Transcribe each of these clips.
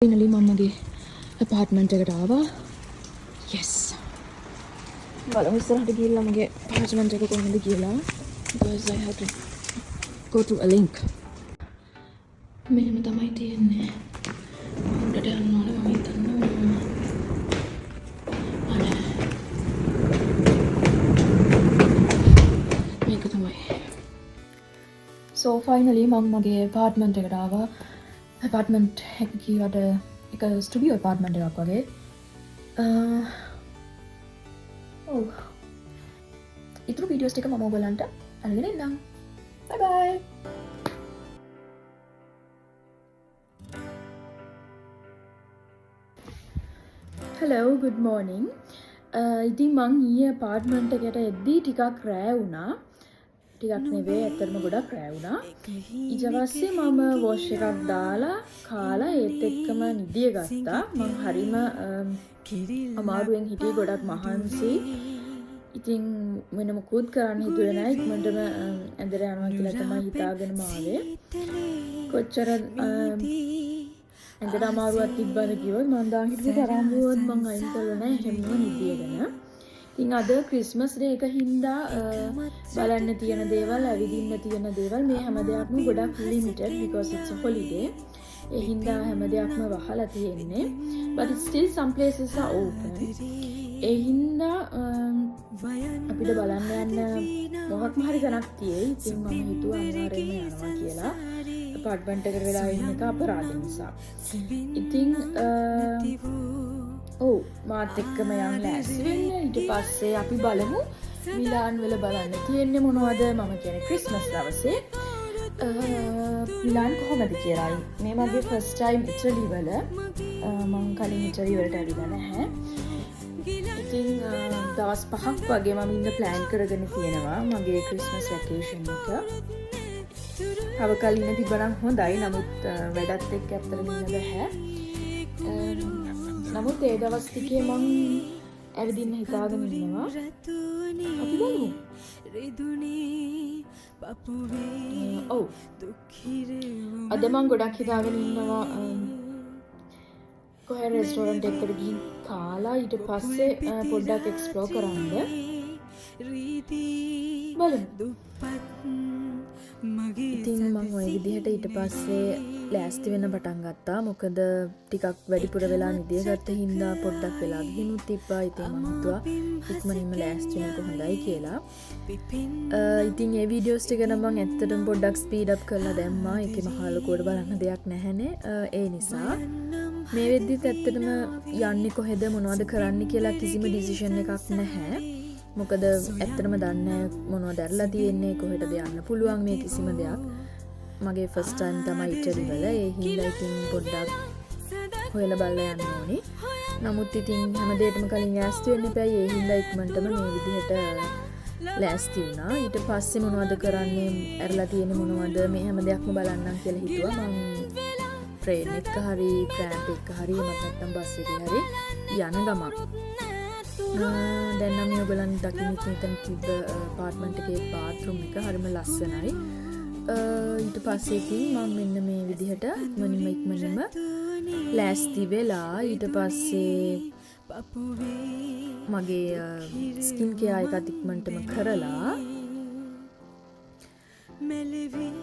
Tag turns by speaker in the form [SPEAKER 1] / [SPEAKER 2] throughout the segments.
[SPEAKER 1] Finally මමගේ apartment එකට ආවා. Yes. බලමු ඉස්සරහට ගිහිල්ලා මගේ apartment එක කොහොමද කියලා. Because I have to go to a link. මෙහෙම තමයි තියෙන්නේ. උඩට යන්න ඕනේ මම හිතන්නේ. මේක තමයි. So finally මම මගේ apartment එකට ආවා. apartment එක කීවට එක ස්ටුඩියෝ apartment එකක් වගේ. ඉතුරු වීඩියෝස් ටික මම ඔයගලන්ට අරගෙන එන්නම්. Bye bye. Hello, good morning. ඉතින් මං ඊයේ apartment එකට එද්දී ටිකක් රෑ වුණා. ටිකක් නෙවෙයි ඇත්තටම ගොඩක් රෑ වුණා. ඊට පස්සේ මම වොෂ් එකක් දාලා කාලා ඒත් එක්කම නිදිය ගත්තා. මං හරිම අමාරුවෙන් හිටියේ ගොඩක් මහන්සි. ඉතින් වෙන මොකුත් කරන්න හිතුවේ නැහැ. ඉක්මනටම ඇඳට යනවා කියලා තමයි හිතාගෙනම ආවේ. කොච්චර ඇඳට අමාරුවක් තිබ්බද කිව්වොත් මං දාන් හිටපු තරම්වත් මං අයින් කළා නැහැ. හැමෝම නිදියගෙන. ඉතින් අද ක්‍රිස්මස් ඩේ එක හින්දා බලන්න තියෙන දේවල්, ඇවිදින්න තියෙන දේවල් මේ හැම දෙයක්ම ගොඩක් limited because it's a holiday. ඒ හින්දා හැම දෙයක්ම වහලා තියෙන්නේ. But still some places are open. ඒ හින්දා අපිට බලන්න යන්න මොකක්ම හරි තැනක් තියෙයි. ඉතින් මම හිතුවා අනිවාර්යයෙන්ම යනවා කියලා. apartment එකට වෙලා ඉන්න එක අපරාධ නිසා. ඉතින් මාත් එක්කම යන්න ලෑස්ති වෙන්න. ඊට පස්සේ අපි බලමු මිලාන් වල බලන්න තියෙන්නේ මොනවද. මම කියන්නේ ක්‍රිස්මස් දවසේ මිලාන් කොහොමද කියලා. මේ මගේ ෆස්ට් ටයිම් ඉටලි වල. මම කලින් ඉටලි වලට ඇවිල්ලා නැහැ. ඉතින් දවස් 5ක් වගේ මම ඉන්න ප්ලෑන් කරගෙන තියෙනවා මගේ ක්‍රිස්මස් වැකේෂන් එක. තව කලින් තිබ්බනම් හොඳයි. නමුත් වැඩත් එක්ක ඇත්තටම ඉන්න බැහැ. නමුත් ඒ දවස් ටිකේ මං ඇවිදින්න හිතාගෙන ඉන්නවා. අපි බලමු. අද මං ගොඩක් හිතාගෙන ඉන්නවා කොහේ රෙස්ටෝරන්ට් එකකට ගිහින් කාලා ඊට පස්සේ පොඩ්ඩක් එක්ස්ප්ලෝර් කරන්න. බලමු. ඉතින් මම ওই විදිහට ඊට පස්සේ ලෑස්ති වෙන්න පටන් ගත්තා. මොකද ටිකක් වැඩිපුර වෙලා නිදිය ගත්ත හින්දා පොඩ්ඩක් වෙලා ගිහිනුත් තිබ්බා. ඉතින් මම හිතුවා ඉක්මනින්ම ලෑස්ති වෙන්න කොහොඳයි කියලා. ඉතින් මේ වීඩියෝස් ටික නම් මම ඇත්තටම පොඩ්ඩක් ස්පීඩ් අප් කරලා දැම්මා. ඒකේ මහා ලොකුවට බලන්න දෙයක් නැහැනේ. ඒ නිසා මේ වෙද්දිත් ඇත්තටම යන්නේ කොහෙද මොනවද කරන්න කියලා කිසිම ඩිසිෂන් එකක් නැහැ. මොකද ඇත්තටම දන්නේ මොනවද ඇරලා තියෙන්නේ, කොහෙටද යන්න පුළුවන්, මේ කිසිම දෙයක්. මගේ ෆස්ට් ටයිම් තමයි ඉටලි වල. ඒ හින්දා ඉතින් පොඩ්ඩක් හොයලා බලලා යන්න ඕනි. නමුත් ඉතින් හැම දෙයකටම කලින් ලෑස්ති වෙන්න එපායි. ඒ හින්දා ඉක්මනටම මේ විදිහට ලෑස්ති වුණා. ඊට පස්සේ මොනවද කරන්නේ, ඇරලා තියෙන්නේ මොනවද, මේ හැම දෙයක්ම බලන්නම් කියලා හිතුවා. මම ට්‍රේන් එක හරි ට්‍රෑම් එක හරි එමත් නැත්නම් බස් එකේ හරි යන ගමන් දැන් නම් ඔයගොල්ලන් දකින්න මෙතන තිබ්බ apartment එකේ bathroom එක හරිම ලස්සනයි. ඊට පස්සේ ඉතින් මම මෙන්න මේ විදිහට ඉක්මනින්ම ලෑස්ති වෙලා ඊට පස්සේ මගේ ස්කින් කෙයාර් එකත් ඉක්මනටම කරලා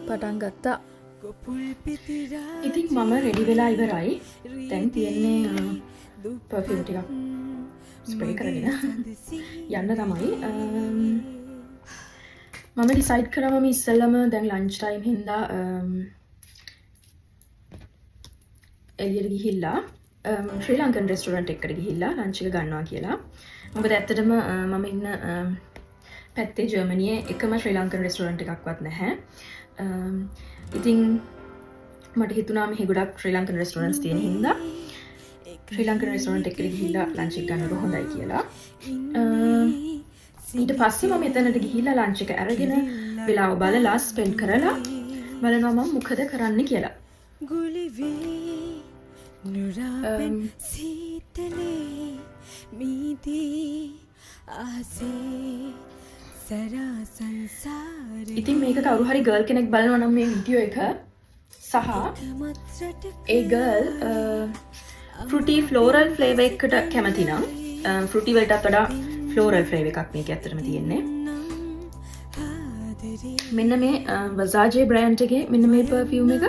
[SPEAKER 1] පටන් ගත්තා. ඉතින් මම රෙඩි වෙලා ඉවරයි. දැන් තියෙන්නේ perfume ටිකක් ස්ප්‍රේ කරගෙන යන්න තමයි. මම ඩිසයිඩ් කරා මම ඉස්සෙල්ලාම දැන් ලන්ච් ටයිම් හින්දා එළියට ගිහිල්ලා ශ්‍රී ලංකන් රෙස්ටෝරන්ට් එකකට ගිහිල්ලා ලන්ච් එක ගන්නවා කියලා. මොකද ඇත්තටම මම ඉන්න පැත්තේ ජර්මනියේ එකම ශ්‍රී ලංකන් රෙස්ටෝරන්ට් එකක්වත් නැහැ. ඉතින් මට හිතුණා මෙහි ගොඩක් ශ්‍රී ලංකන් රෙස්ටෝරන්ට්ස් තියෙන හින්දා ශ්‍රී ලංකන් රෙස්ටෝරන්ට් එකකට ගිහිල්ලා ලන්ච් එක ගන්නකොට හොඳයි කියලා. ඊට පස්සේ මම එතනට ගිහිල්ලා ලන්ච් එක අරගෙන වෙලාව බලලා ස්පෙන්ඩ් කරලා බලනවා මම මොකද කරන්න කියලා. ඉතින් මේක කවුරු හරි ගර්ල් කෙනෙක් බලනවා නම් මේ වීඩියෝ එක
[SPEAKER 2] සහ ඒ ගර්ල් ෆෘටි ෆ්ලෝරල් ෆ්ලේවර් එකට කැමති නම් ෆෘටි වලටත් වඩා ෆ්ලෝරල් ෆ්ලේවර් එකක් මේක ඇත්තටම තියෙන්නේ. මෙන්න මේ වසාජේ බ්‍රෑන්ඩ් එකේ මෙන්න මේ පර්ෆියුම් එක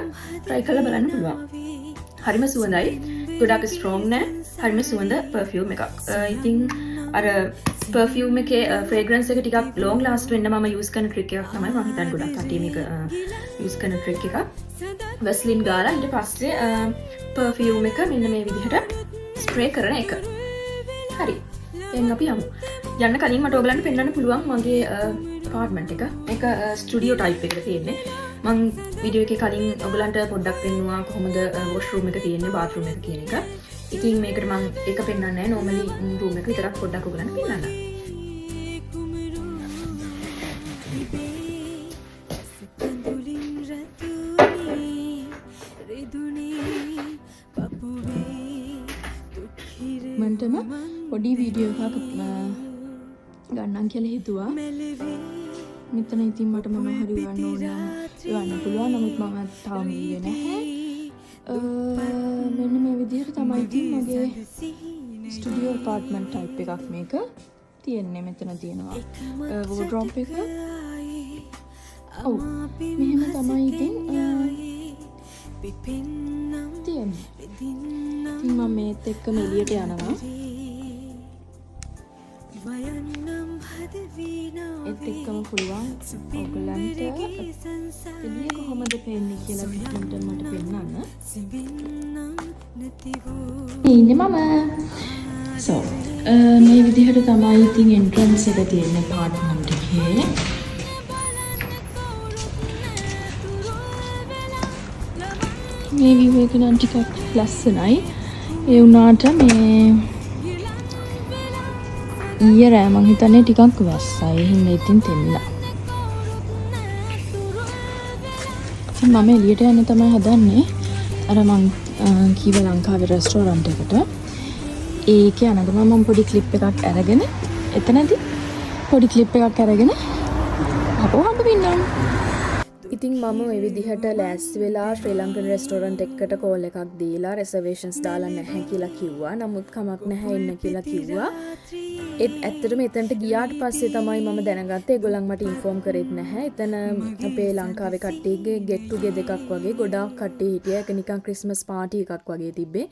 [SPEAKER 2] try කරලා බලන්න පුළුවන්. හරිම සුවඳයි. ගොඩක් ස්ට්‍රෝං නෑ. හරිම සුවඳ පර්ෆියුම් එකක්. ඉතින් අර පර්ෆියුම් එකේ ෆ්‍රේග්‍රන්ස් එක ටිකක් ලොන්గ్ ලාස්ට් වෙන්න මම යූස් කරන ට්‍රික් එකක් තමයි. මම හිතන්නේ ගොඩක් කට්ටිය මේක යූස් කරන ට්‍රික් එකක්. වැස්ලින් ගාලා ඊට පස්සේ පර්ෆියුම් එක මෙන්න මේ විදිහට ස්ප්‍රේ කරන එක. හරි. දැන් අපි යමු. යන්න කලින් මට ඔයගලන්ට පෙන්වන්න පුළුවන් මගේ apartment එක. මේක ස්ටුඩියෝ ටයිප් එකකට තියෙන්නේ. මම වීඩියෝ එකේ කලින් ඔයගලන්ට පොඩ්ඩක් පෙන්නුවා කොහොමද වොෂ්රූම් එක තියෙන්නේ, බාත්රූම් එක කියන එක. ඉතින් මේකට මම ඒක පෙන්වන්නේ නැහැ. normally රූම් එක විතරක් පොඩ්ඩක් ඔයගලන්ට පෙන්වන්න. මන්ටම පොඩි වීඩියෝ එකක් ගන්නම් කියලා හිතුවා. මෙතන ඉතින් මට මොන හරි වන්න ඕන යන්න පුළුවන්. නමුත් මම තාම ඉන්නේ නැහැ. මෙන්න මේ විදිහට තමයි ඉතින් මගේ ස්ටුඩියෝ apartment type එකක් මේක තියෙන්නේ. මෙතන තියෙනවා wardrobe එක. ඔව් මෙහෙම තමයි ඉතින් තියෙන්නේ. ඉතින් මම මේත් එක්කම එළියට යනවා. ඒත් එක්කම පුළුවන් ඔයගලන්ට එළිය කොහොමද පේන්නේ කියලා මට පෙන්නන්න. ඉන්නේ මම. So මේ විදිහට තමයි ඉතින් entrance එක තියෙන්නේ apartment එකේ. මේ view එක නම් ටිකක් ලස්සනයි. ඒ වුණාට මේ ඊයේ රෑ මං හිතන්නේ ටිකක් වැස්සයි. එහෙනම් ඉතින් තෙන්ලා. ඉතින් මම එළියට යන්න තමයි හදන්නේ. අර මං කීව ලංකාවේ රෙස්ටෝරන්ට් එකට. ඒක යන ගමන් මම පොඩි ක්ලිප් එකක් අරගෙන එතනදී පොඩි ක්ලිප් එකක් අරගෙන අපෝ හම්බ වෙන්නම්.
[SPEAKER 1] ඉතින් මම ওই විදිහට ලෑස්ති වෙලා ශ්‍රී ලංකන් රෙස්ටෝරන්ට් එකකට කෝල් එකක් දීලා රිසර්වේෂන්ස් දාලා නැහැ කියලා කිව්වා. නමුත් කමක් නැහැ එන්න කියලා කිව්වා. ඒත් ඇත්තටම එතනට ගියාට පස්සේ තමයි මම දැනගත්තේ ඒගොල්ලන් මට ඉන්ෆෝම් කරෙත් නැහැ. එතන අපේ ලංකාවේ කට්ටියගේ get together එකක් වගේ ගොඩාක් කට්ටිය හිටියා. ඒක නිකන් ක්‍රිස්මස් පාටි එකක් වගේ තිබ්බේ.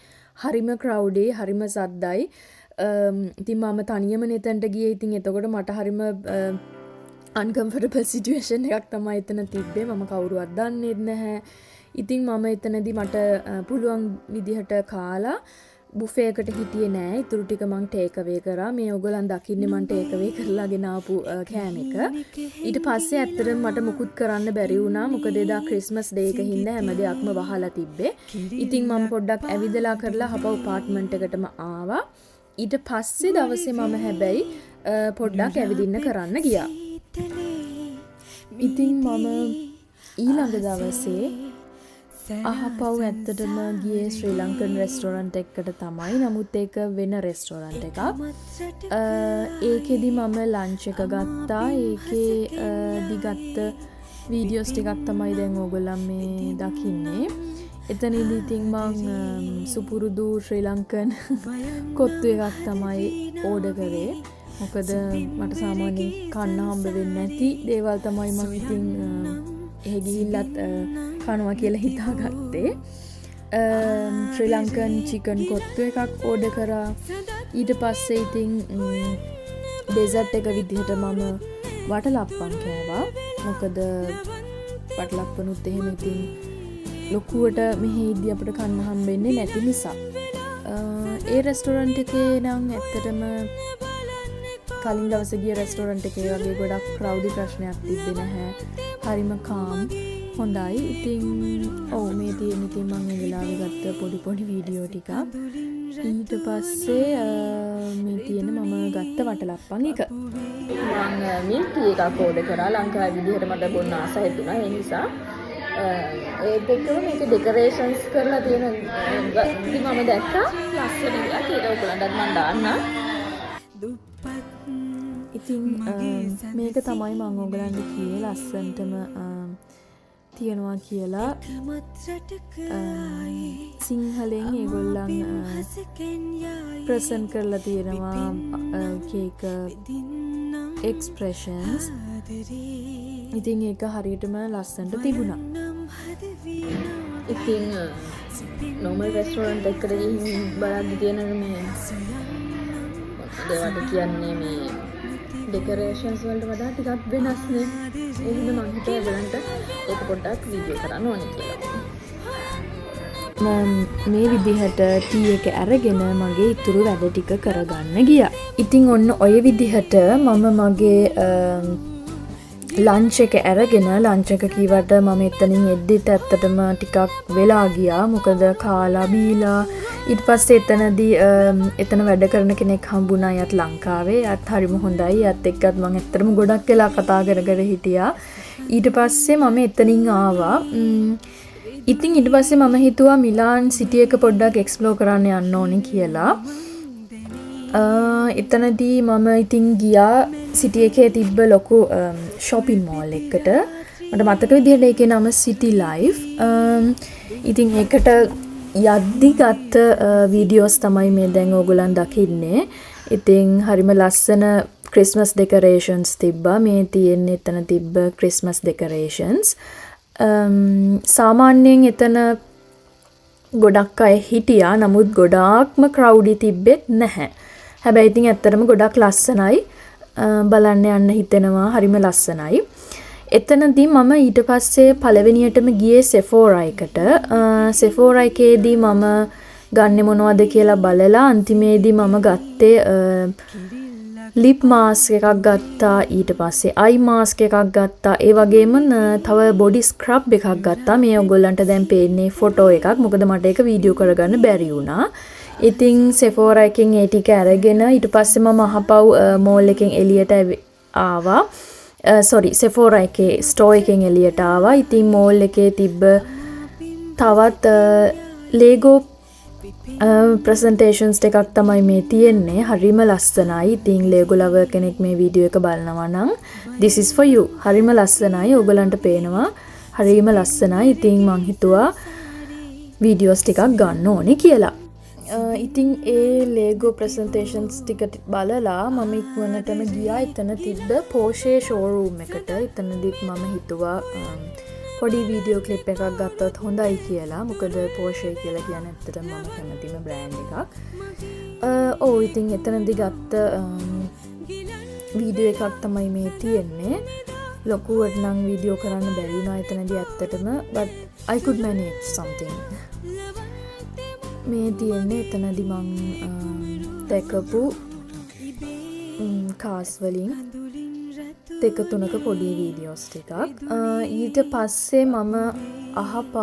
[SPEAKER 1] හරිම crowded, හරිම සද්දයි. ඉතින් මම තනියම එතනට ගියේ. ඉතින් එතකොට මට හරිම uncomfortable situation එකක් තමයි එතන තිබ්බේ. මම කවුරුවත් දන්නේත් නැහැ. ඉතින් මම එතනදී මට පුළුවන් විදිහට කාලා බුෆේ එකට හිටියේ නෑ. ඉතුරු ටික මං ටේක් අවේ කරා. මේ ඔයගොල්ලන් දකින්නේ මං ටේක් අවේ කරලා ගෙන ආපු කෑම එක. ඊට පස්සේ ඇත්තටම මට මුකුත් කරන්න බැරි වුණා. මොකද එදා ක්‍රිස්මස් ඩේ එක හින්දා හැම දෙයක්ම වහලා තිබ්බේ. ඉතින් මම පොඩ්ඩක් ඇවිදලා කරලා හප apartment එකටම ආවා. ඊට පස්සේ දවසේ මම හැබැයි පොඩ්ඩක් ඇවිදින්න කරන්න ගියා. ඉතින් මම ඊළඟ දවසේ අහපව් ඇත්තටම ගියේ ශ්‍රී ලංකන් රෙස්ටෝරන්ට් එකකට තමයි. නමුත් ඒක වෙන රෙස්ටෝරන්ට් එකක්. ඒකෙදි මම ලන්ච් එක ගත්තා. ඒකේදි ගත්ත වීඩියෝස් ටිකක් තමයි දැන් ඕගොල්ලන් මේ දකින්නේ. එතනදි ඉතින් මං සුපුරුදු ශ්‍රී ලංකන් කොත්තු එකක් තමයි ඕඩර් කරේ. මොකද මට සාමාන්‍යයෙන් කන්න හම්බ වෙන්නේ නැති දේවල් තමයි මම ඉතින් එහෙ ගිහිල්ලත් කනවා කියලා හිතාගත්තේ. ශ්‍රී ලංකන් චිකන් කොත්තු එකක් ඕඩර් කරා. ඊට පස්සේ ඉතින් ඩෙසර්ට් එක විදිහට මම වටලප්පම් කෑවා. මොකද වටලප්පනුත් එහෙම ඉතින් ලොකුවට මෙහි ඉදි අපිට කන්න හම්බෙන්නේ නැති නිසා. ඒ රෙස්ටෝරන්ට් එකේ නම් ඇත්තටම කලින් දවසේ ගිය රෙස්ටෝරන්ට් එකේ වගේ ගොඩක් crowded ප්‍රශ්නයක් තිබ්බේ නැහැ. හරිම calm හොඳයි. ඉතින් ඔව් මේ තියෙන ඉතින් මම මේ වෙලාවේ ගත්ත පොඩි වීඩියෝ ටිකක්. ඊට පස්සේ මේ තියෙන මම ගත්ත වටලප්පන් එක. මම මිල්ක් ටී එකක් ඕඩර් කරා. ලංකාවේ විදිහට මට බොන්න ආස හිතුණා. ඒ නිසා ඒත් එක්කම මේක ඩෙකරේෂන්ස් කරලා තියෙන ඉතින් මම දැක්කා ලස්සන දෙයක්. ඒක ඔයගොල්ලන්ටත් මම දාන්නම්. ඉතින් මේක තමයි මම ඔයගලන්ට කියේ ලස්සන්ටම තියෙනවා කියලා සිංහලෙන් ඒගොල්ලන් ප්‍රසන්ට් කරලා තියෙනවා එක එක්ස්ප්‍රෙෂන්ස්. ඉතින් ඒක හරියටම ලස්සනට තිබුණා.
[SPEAKER 2] ඉතින් normal restaurant එකකට ගිහින් බලද්දි තියෙන මේ දේවට කියන්නේ මේ decorations වලට වඩා ටිකක් වෙනස් නේ. ඒ හින්දා මම හිතුවා බලන්න ඒක පොඩ්ඩක් වීඩියෝ කරන්න ඕනේ කියලා.
[SPEAKER 1] මේ විදිහට ටී එක අරගෙන මගේ ඉතුරු වැඩ ටික කරගන්න ගියා. ඉතින් ඔන්න ඔය විදිහට මම මගේ ලන්ච් එක අරගෙන ලන්ච් එක කීවට මම එතනින් එද්දිත් ඇත්තටම ටිකක් වෙලා ගියා. මොකද කාලා බීලා ඊට පස්සේ එතන වැඩ කරන කෙනෙක් හම්බුණා යත් ලංකාවේ. යත් හරිම හොඳයි. යත් එක්කත් මම ඇත්තටම ගොඩක් වෙලා කතා කර හිටියා. ඊට පස්සේ මම එතනින් ආවා. ඉතින් ඊට පස්සේ මම හිතුවා මිලාන් සිටි එක පොඩ්ඩක් එක්ස්ප්ලෝර් කරන්න යන්න ඕනේ කියලා. එතනදී මම ඉතින් ගියා සිටි එකේ තිබ්බ ලොකු shopping mall එකකට. මට මතක විදිහට ඒකේ නම City Life. ඉතින් ඒකට යද්දි ගත්ත වීඩියෝස් තමයි මේ දැන් ඕගොල්ලන් දකින්නේ. ඉතින් හරිම ලස්සන Christmas decorations තිබ්බා. මේ තියෙන්නේ එතන තිබ්බ Christmas decorations. සාමාන්‍යයෙන් එතන ගොඩක් අය හිටියා. නමුත් ගොඩාක්ම crowdy තිබ්බෙත් නැහැ. හැබැයි ඉතින් ඇත්තටම ගොඩක් ලස්සනයි. බලන්න යන්න හිතෙනවා. හරිම ලස්සනයි. එතනදී මම ඊට පස්සේ පළවෙනියටම ගියේ Sephora එකට. Sephora එකේදී මම ගන්නෙ මොනවද කියලා බලලා අන්තිමේදී මම ගත්තේ lip mask එකක් ගත්තා. ඊට පස්සේ eye mask එකක් ගත්තා. ඒ වගේම තව body scrub එකක් ගත්තා. මේ ඔයගොල්ලන්ට දැන් පේන්නේ ෆොටෝ එකක්. මොකද මට ඒක වීඩියෝ කරගන්න බැරි වුණා. ඉතින් Sephora එකෙන් ඒ ටික අරගෙන ඊට පස්සේ මම අහපව් මෝල් එකෙන් එළියට ආවා. Sephora එකේ ස්ටෝර් එකෙන් එළියට ආවා. ඉතින් මෝල් එකේ තිබ්බ තවත් Lego presentations එකක් තමයි මේ තියෙන්නේ. හරිම ලස්සනයි. ඉතින් Lego lover කෙනෙක් මේ වීඩියෝ එක බලනවා නම් this is for you. හරිම ලස්සනයි. ඔයගලන්ට පේනවා. හරිම ලස්සනයි. ඉතින් මං හිතුවා වීඩියෝස් ටිකක් ගන්න ඕනේ කියලා. ඉතින් ඒ Lego presentations ටික බලලා මම ඉක්මනටම ගියා එතන තිබ්බ Porsche showroom එකට. එතනදිත් මම හිතුවා පොඩි වීඩියෝ ක්ලිප් එකක් ගත්තොත් හොඳයි කියලා. මොකද Porsche කියලා කියන්නේ ඇත්තටම මම කැමතිම බ්‍රෑන්ඩ් එකක්. ඉතින් එතනදි ගත්ත වීඩියෝ එකක් තමයි මේ තියෙන්නේ. ලොකුවට නම් වීඩියෝ කරන්න බැරි වුණා එතනදී ඇත්තටම. but I could manage something. මේ තියෙන්නේ එතනදි මං දැකපු කාස් වලින් දෙක තුනක පොඩි වීඩියෝස් ටිකක්. ඊට පස්සේ මම අහපව්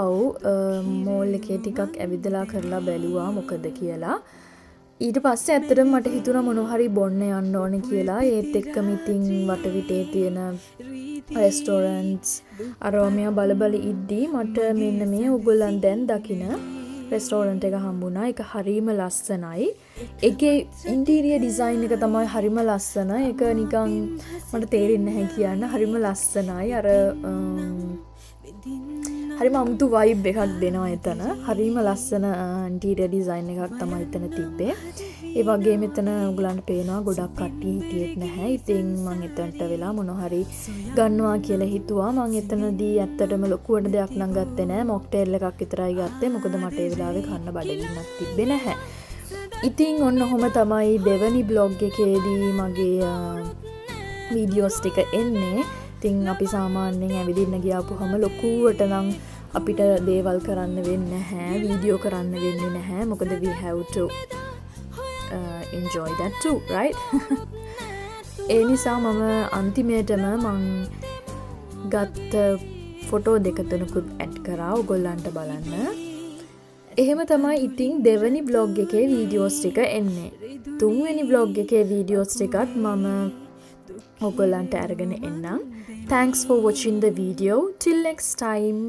[SPEAKER 1] මෝල් එකේ ටිකක් ඇවිදලා කරලා බැලුවා මොකද කියලා. ඊට පස්සේ ඇත්තටම මට හිතුණා මොනවා හරි බොන්න යන්න ඕනේ කියලා. ඒත් එක්කම ඉතින් වටවිටේ තියෙන රෙස්ටෝරන්ට්ස් අරෝමියා බල ඉද්දී මට මෙන්න මේ ඔයගොල්ලන් දැන් දකින රෙස්ටෝරන්ට් එක හම්බුණා. ඒක හරිම ලස්සනයි. ඒකේ ඉන්ටීරියර් ඩිසයින් එක තමයි හරිම ලස්සන. ඒක නිකන් මට තේරෙන්නේ නැහැ කියන්න. හරිම ලස්සනයි. අර හරිම අමුතු වයිබ් එකක් දෙනවා එතන. හරිම ලස්සන ඉන්ටීරියර් ඩිසයින් එකක් තමයි එතන තිබ්බේ. ඒ වගේම එතන ඔයගලන්ට පේනවා ගොඩක් කට්ටිය හිටියෙත් නැහැ. ඉතින් මම එතනට වෙලා මොනවා හරි ගන්නවා කියලා හිතුවා. මම එතනදී ඇත්තටම ලොකුවට දෙයක් නම් ගත්තේ නැහැ. මොක්ටේල් එකක් විතරයි ගත්තේ. මොකද මට ඒ වෙලාවේ කන්න බඩගින්නක් තිබ්බේ නැහැ. ඉතින් ඔන්න ඔහොම තමයි දෙවනි බ්ලොග් එකේදී මගේ වීඩියෝස් ටික එන්නේ. ඉතින් අපි සාමාන්‍යයෙන් ඇවිදින්න ගියාපුවම ලොකුවට නම් අපිට දේවල් කරන්න වෙන්නේ නැහැ. වීඩියෝ කරන්න වෙන්නේ නැහැ. මොකද we have to enjoy that too, right? ඒ නිසා මම අන්තිමේටම මං ගත්ත ෆොටෝ දෙක තුනකුත් ඇඩ් කරා ඔයගොල්ලන්ට බලන්න. එහෙම තමයි ඉතින් දෙවනි බ්ලොග් එකේ වීඩියෝස් ටික එන්නේ. තුන්වෙනි බ්ලොග් එකේ වීඩියෝස් ටිකත් මම ඔයගොල්ලන්ට අරගෙන එන්නම්. Thanks for watching the video. Till next time.